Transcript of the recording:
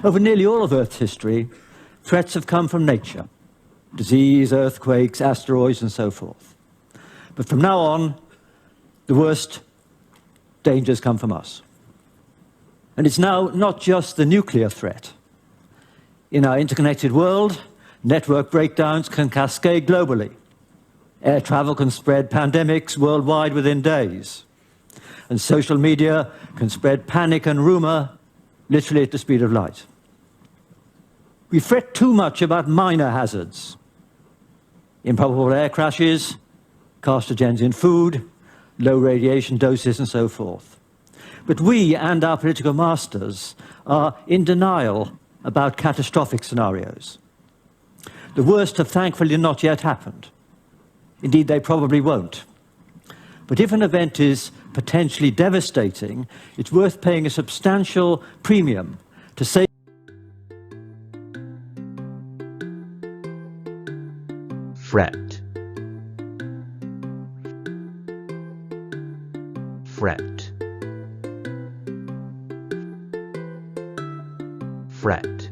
Over nearly all of Earth's history, threats have come from nature. Disease, earthquakes, asteroids, and so forth. But from now on, the worst dangers come from us. And it's now not just the nuclear threat. In our interconnected world, network breakdowns can cascade globally. Air travel can spread pandemics worldwide within days. And social media can spread panic and rumor literally at the speed of light. We fret too much about minor hazards. Improbable air crashes, carcinogens in food, low radiation doses, and so forth. But we and our political masters are in denial about catastrophic scenarios. The worst have thankfully not yet happened. Indeed, they probably won't. But if an event is potentially devastating, it's worth paying a substantial premium to save. Fret, fret, fret.